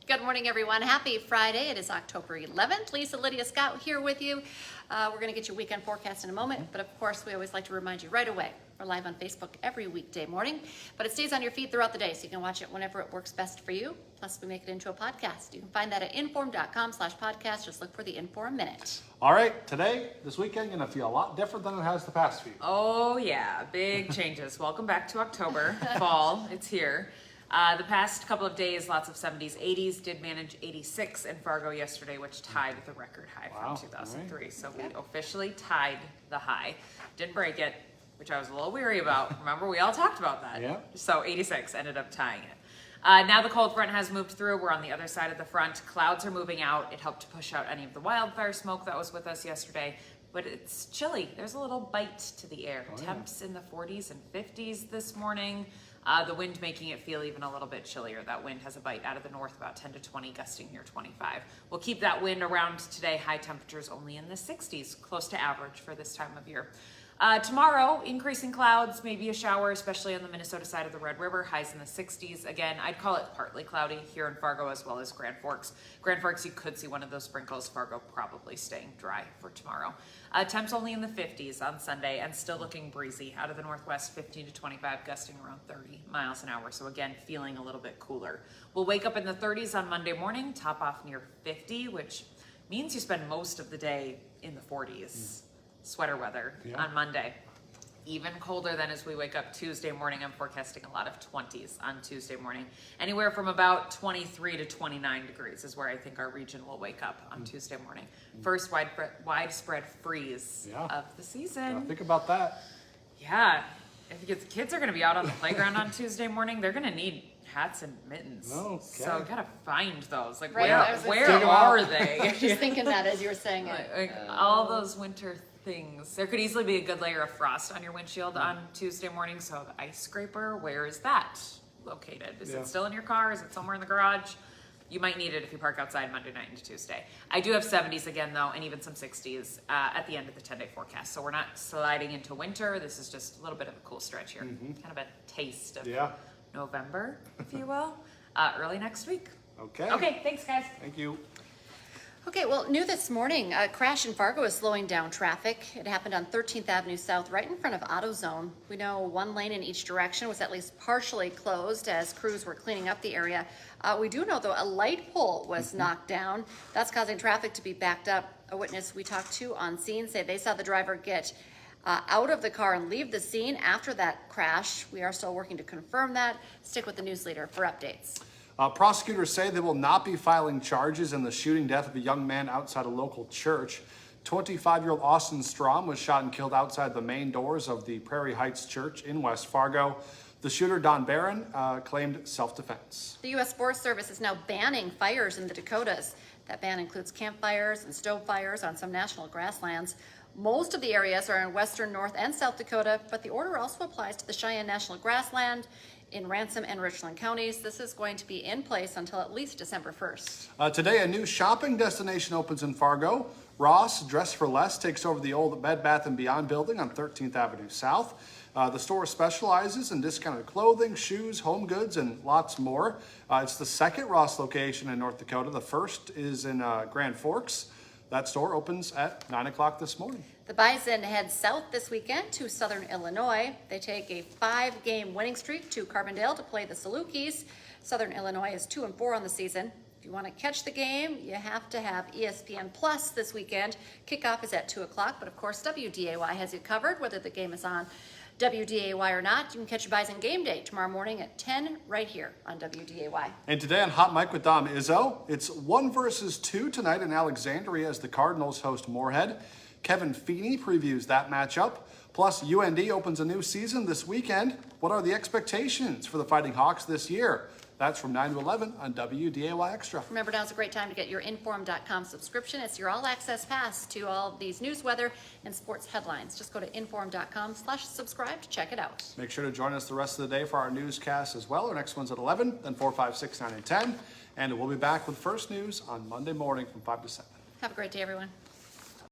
Good morning, everyone. Happy Friday. It is October 11th. Lisa, Lydia, Scott here with you. We're going to get your weekend forecast in a moment, but of course, we always like to remind you right away. We're live on Facebook every weekday morning, but it stays on your feed throughout the day, so you can watch it whenever it works best for you. Plus, we make it into a podcast. You can find that at inform.com/podcast. Just look for the Inform Minute. All right, this weekend, going to feel a lot different than it has the past few. Oh, yeah, big changes. Welcome back to October. Fall, it's here. The past couple of days, lots of 70s, 80s, did manage 86 in Fargo yesterday, which tied the record high from 2003. Right. So we officially tied the high. Didn't break it, which I was a little weary about. Remember, we all talked about that. Yeah. So 86 ended up tying it. Now the cold front has moved through. We're on the other side of the front. Clouds are moving out. It helped to push out any of the wildfire smoke that was with us yesterday. But it's chilly. There's a little bite to the air. Temps in the 40s and 50s this morning. The wind making it feel even a little bit chillier. That wind has a bite out of the north, about 10 to 20, gusting near 25. We'll keep that wind around today. High temperatures only in the 60s, close to average for this time of year. Tomorrow, increasing clouds, maybe a shower, especially on the Minnesota side of the Red River, highs in the 60s. Again, I'd call it partly cloudy here in Fargo as well as Grand Forks. Grand Forks, you could see one of those sprinkles. Fargo probably staying dry for tomorrow. Temps only in the 50s on Sunday and still looking breezy out of the northwest, 15 to 25, gusting around 30 miles an hour. So again, feeling a little bit cooler. We'll wake up in the 30s on Monday morning, top off near 50, which means you spend most of the day in the 40s. Sweater weather on Monday. Even colder than as we wake up Tuesday morning. I'm forecasting a lot of 20s on Tuesday morning. Anywhere from about 23 to 29 degrees is where I think our region will wake up on Tuesday morning. First widespread freeze of the season. Think about that. Yeah. If the kids are going to be out on the playground on Tuesday morning, they're going to need hats and mittens. Okay. So I gotta find those. Like, right, where are they? I was just thinking that as you were saying it. Like all those winter things. There could easily be a good layer of frost on your windshield on Tuesday morning. So the ice scraper, where is that located? Is it still in your car? Is it somewhere in the garage? You might need it if you park outside Monday night into Tuesday. I do have 70s again though, and even some 60s at the end of the 10-day forecast. So we're not sliding into winter. This is just a little bit of a cool stretch here. Kind of a taste of November, if you will, early next week. Okay, thanks guys. Thank you. Okay, well, new this morning, a crash in Fargo is slowing down traffic. It happened on 13th Avenue South, right in front of AutoZone. We know one lane in each direction was at least partially closed as crews were cleaning up the area. We do know, though, a light pole was knocked down. That's causing traffic to be backed up. A witness we talked to on scene said they saw the driver get out of the car and leave the scene after that crash. We are still working to confirm that. Stick with the news leader for updates. Prosecutors say they will not be filing charges in the shooting death of a young man outside a local church. 25-year-old Austin Strom was shot and killed outside the main doors of the Prairie Heights Church in West Fargo. The shooter, Don Barron, claimed self-defense. The U.S. Forest Service is now banning fires in the Dakotas. That ban includes campfires and stove fires on some national grasslands. Most of the areas are in western North and South Dakota, but the order also applies to the Cheyenne National Grassland in Ransom and Richland counties. This is going to be in place until at least December 1st. Today, a new shopping destination opens in Fargo. Ross Dress for Less takes over the old Bed Bath & Beyond building on 13th Avenue South. The store specializes in discounted clothing, shoes, home goods, and lots more. It's the second Ross location in North Dakota. The first is in Grand Forks. That store opens at 9 o'clock this morning. The Bison head south this weekend to Southern Illinois. They take a 5-game winning streak to Carbondale to play the Salukis. Southern Illinois is 2-4 on the season. If you want to catch the game, you have to have ESPN Plus this weekend. Kickoff is at 2 o'clock, but of course WDAY has you covered, whether the game is on WDAY or not. You can catch your Bison game day tomorrow morning at 10 right here on WDAY. And today on Hot Mic with Dom Izzo, it's 1 versus 2 tonight in Alexandria as the Cardinals host Moorhead. Kevin Feeney previews that matchup. Plus, UND opens a new season this weekend. What are the expectations for the Fighting Hawks this year? That's from 9 to 11 on WDAY Extra. Remember, now's a great time to get your Inform.com subscription. It's your all-access pass to all of these news, weather, and sports headlines. Just go to Inform.com/subscribe to check it out. Make sure to join us the rest of the day for our newscast as well. Our next one's at 11, then 4, 5, 6, 9, and 10. And we'll be back with First News on Monday morning from 5 to 7. Have a great day, everyone.